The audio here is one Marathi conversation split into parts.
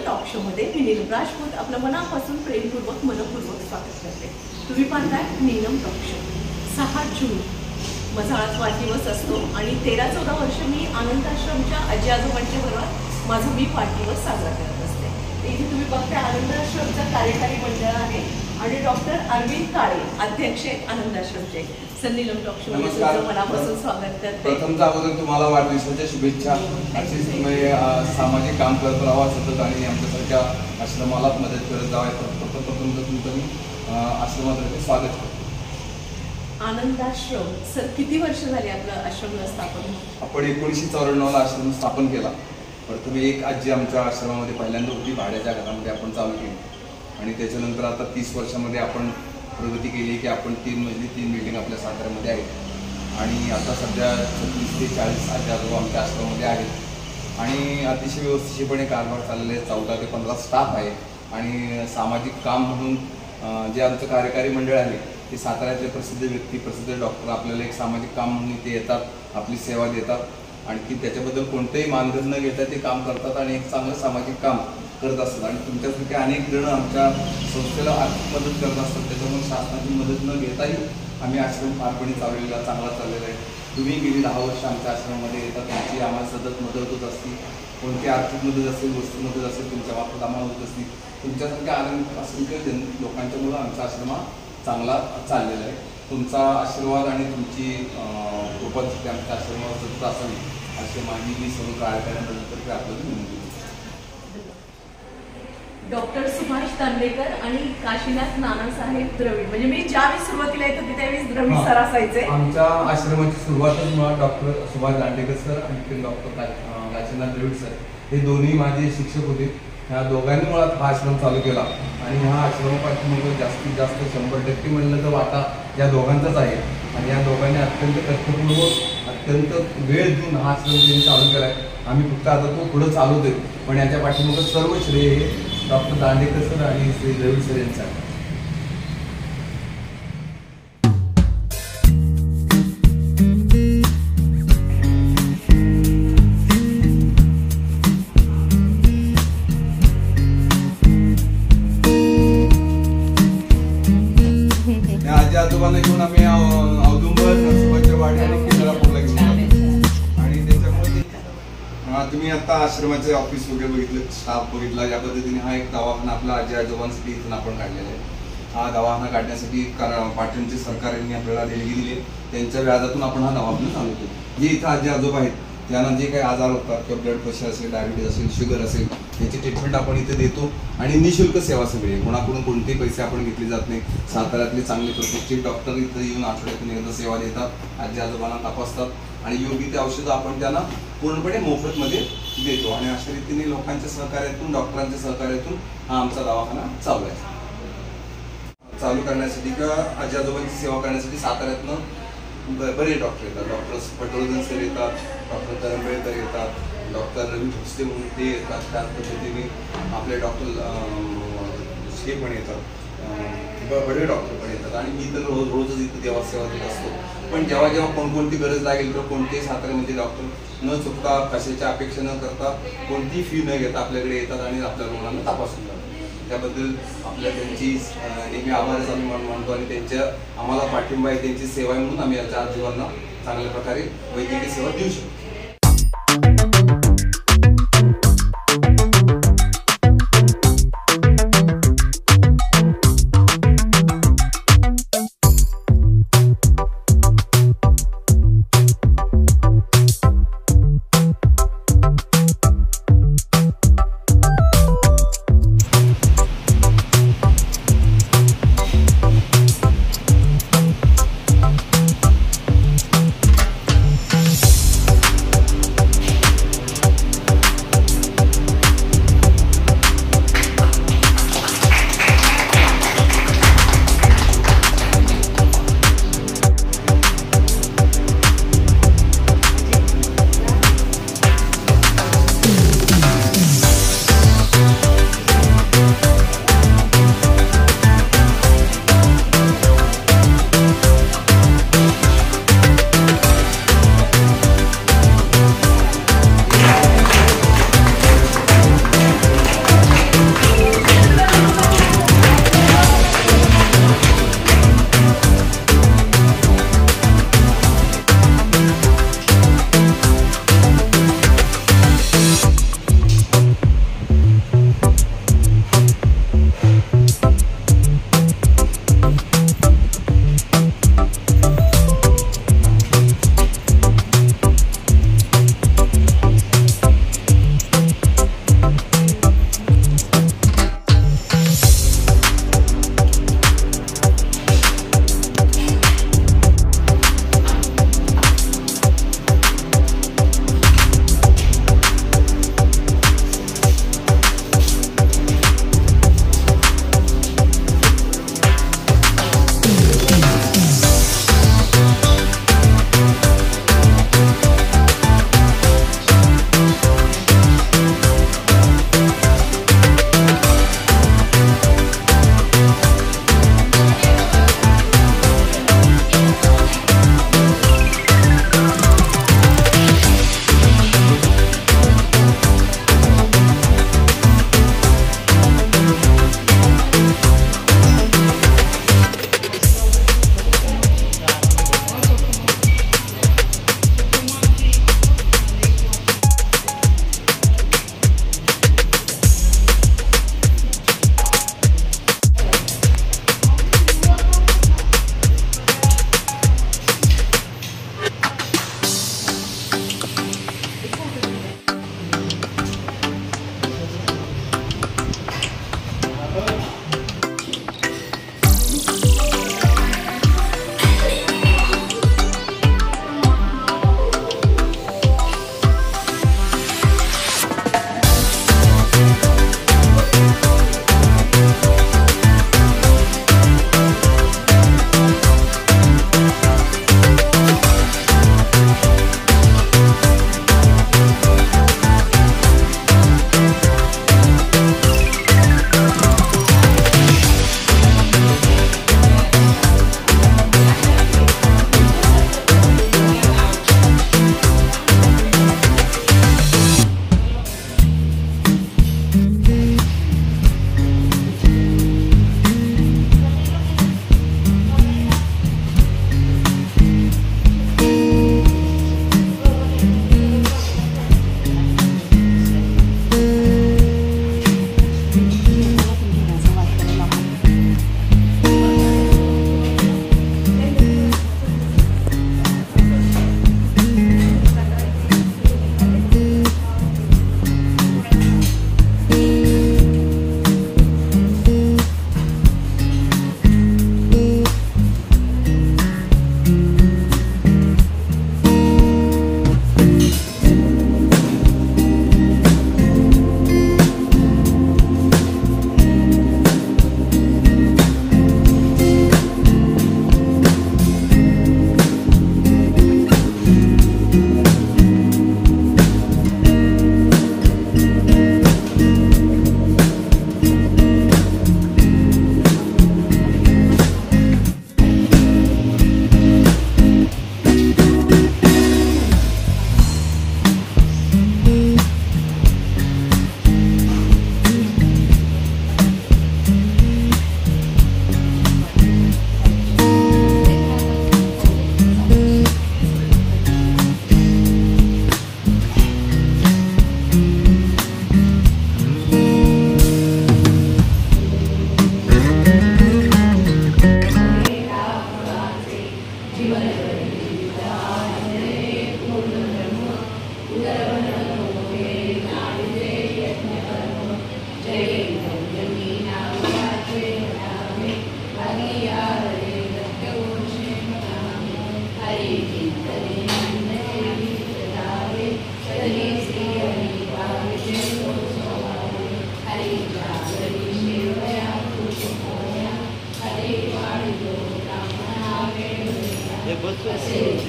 टॉक शो मध्ये मी नीलम राजपूत आपलं मनापासून प्रेमपूर्वक मनपूर्वक स्वागत करते। तुम्ही पाहताय नीलम टॉक शो। 6 जून माझा आज वाढदिवस असतो आणि 13-14 वर्ष मी आनंद आश्रमच्या आजी आजोबांच्या बरोबर माझा मी वाढदिवस साजरा करत असते। इथे तुम्ही बघताय आनंद आश्रमचं कार्यकारी मंडळ आहे आणि डॉक्टर अरविंद काळे अध्यक्ष आनंद आश्रमचे। सर नीलम टॉक शो मध्ये तुमचं मनापासून स्वागत करते। प्रथमतः अगोदर तुम्हाला वाढदिवसाच्या शुभेच्छा। अशीच तुम्ही सामाजिक काम करत राहा सतत आणि आमच्यासारख्या आश्रमाला मदत करत जावा। प्रथम तुमचं आश्रमातर्फे स्वागत करतो। आनंदाश्रम सर किती वर्ष झाली आपलं आश्रम स्थापन? आपण 1994 ला आश्रम स्थापन केला। प्रथम एक आजी आमच्या आश्रमामध्ये पहिल्यांदा होती, भाड्याच्या घरामध्ये आपण चालू केली आणि त्याच्यानंतर आता 30 वर्षामध्ये आपण प्रगती केली की आपण 3 मजली 3 बिल्डिंग आपल्या साताऱ्यामध्ये आहेत आणि आता सध्या 36 ते 40 आजी आजोबा आमच्या आश्रमामध्ये आहेत आणि अतिशय व्यवस्थितपणे कारभार चाललेले आहे। 14 ते 15 स्टाफ आहे आणि सामाजिक काम म्हणून जे आमचं कार्यकारी मंडळ आहे ते साताऱ्यातले प्रसिद्ध व्यक्ती प्रसिद्ध डॉक्टर आपल्याला एक सामाजिक काम म्हणून इथे येतात, आपली सेवा देतात आणि की त्याच्याबद्दल कोणतेही मानधन न घेता ते काम करतात आणि एक चांगलं सामाजिक काम करत असतात आणि तुमच्यासारखे अनेक जण आमच्या संस्थेला आर्थिक मदत करत असतात। त्याच्यामुळे शासनाची मदत न घेताही आम्ही आश्रम फारपणे चाललेला चांगला चाललेला आहे। तुम्ही गेली 10 वर्ष आमच्या आश्रमामध्ये येतात, तुमची आम्हाला सतत मदत होत असते। कोणती आर्थिक मदत असेल, वस्तू मदत असेल, तुमच्या बाबतीत आम्हाला होत असते। तुमच्यासारख्या असंख्य लोकांच्यामुळं आमचा आश्रमा चांगला चाललेला आहे। तुमचा आशीर्वाद आणि तुमची उपस्थिती आमच्या आश्रमावर सतत असावी असे माझी मी सर्व कार्यकर्त्यांतर्फे आपल्याला विनंती करतो। डॉक्टर सुभाष दांडेकर आणि काशीनाथ नानासाहेब द्रविड म्हणजे मी ज्यावेळी सुरुवातीला येत होती त्यावेळेस द्रविड सर असायचे। आमच्या आश्रमाची सुरुवातच मुळात डॉक्टर सुभाष दांडेकर सर आणि डॉक्टर काशीनाथ द्रविड सर हे दोन्ही माझे शिक्षक होते। ह्या दोघांनी मुळात हा आश्रम चालू केला आणि ह्या आश्रमापासून जास्तीत जास्त 100% म्हणलं तर वाटा या दोघांचाच आहे आणि या दोघांनी अत्यंत कष्टपूर्वक अत्यंत वेळ देऊन हा आश्रम त्यांनी चालू केला आहे। आम्ही फक्त आता तो पुढे चालवतोय पण याच्या पाठीमागे सर्व श्रेय हे डॉक्टर दांडेकर सर आणि श्री द्रविड सर यांचं आहे। आजी आजोबांना घेऊन आम्ही औदुंबर नरसोबाच्या वाडी आणि केंद्रापूरला घेऊन जातो आणि त्याच्यामुळे तुम्ही आता आश्रमाचे ऑफिस वगैरे बघितलं, स्टाफ बघितला, या पद्धतीने हा एक दवाखाना आपला आजी आजोबांसाठी इथून आपण काढलेला आहे। हा दवाखाना काढण्यासाठी पाटणचे सरकारने आपल्याला देणगी दिली, त्यांच्या व्याजातून आपण हा दवाखाना चालू केला। जे इथं आजी आजोबा आहेत त्यांना जे काही आजार होतात किंवा ब्लड प्रेशर असेल, डायबिटीज असेल, शुगर असेल, याची ट्रीटमेंट आपण इथे देतो आणि निःशुल्क सेवा सगळी आहे। कोणाकडून कोणतेही पैसे आपण घेतले जात नाही। साताऱ्यातले चांगले प्रतिष्ठित डॉक्टर इथं येऊन आठवड्यातून एकदा सेवा देतात, आजी आजोबांना तपासतात आणि योग्य ते औषधं आपण त्यांना पूर्णपणे मोफतमध्ये देतो आणि अशा रीतीने लोकांच्या सहकार्यातून डॉक्टरांच्या सहकार्यातून हा आमचा दवाखाना चालू आहे। चालू करण्यासाठी किंवा आजी आजोबांची सेवा करण्यासाठी साताऱ्यातनं बरेच डॉक्टर येतात। डॉक्टर पटवर्धन सर येतात, डॉक्टर तरंबेळकर येतात, डॉक्टर रवी भोसले म्हणून ते येतात, त्याच पद्धतीने आपले डॉक्टर हे पण येतात, बडे डॉक्टर पण येतात आणि मी तर रोजच इथं देवा सेवा देत असतो। पण जेव्हा जेव्हा कोणकोणती गरज लागेल किंवा कोणतेही साताऱ्यामध्ये डॉक्टर न चुकता कशाची अपेक्षा न करता कोणतीही फी न घेता आपल्याकडे येतात आणि आपल्या रुग्णांना तपासून जातात। त्याबद्दल आपल्या त्यांची नेहमी आभारच आम्ही मानतो आणि त्यांच्या आम्हाला पाठिंबा आहे, त्यांची सेवा आहे म्हणून आम्ही याच्या आजीवांना चांगल्या प्रकारे वैद्यकीय सेवा देऊ शकतो।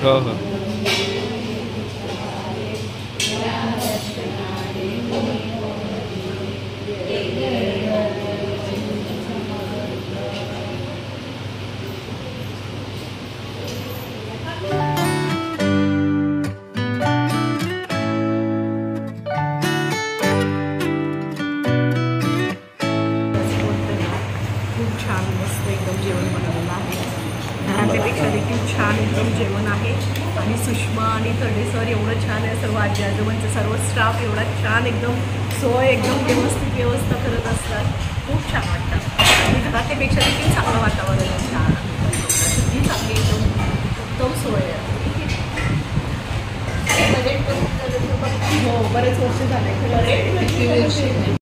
हो हो. खूप छान मस्त एकदम जेवण बनवलेलं आहे. घरातल्यापेक्षा देखील छान एकदम जेवण आहे. आणि सुषमा आणि थर्डे सर एवढं छान आहे, सर्व आजी आजोबांचा सर्व स्टाफ एवढा छान एकदम सोय एकदम व्यवस्था करत असतात. खूप छान वाटतं आणि घरातल्यापेक्षा देखील चांगलं वातावरण आहे. छान सगळी चांगली एकदम उत्तम सोय आहे. हो बरेच वर्ष झाले.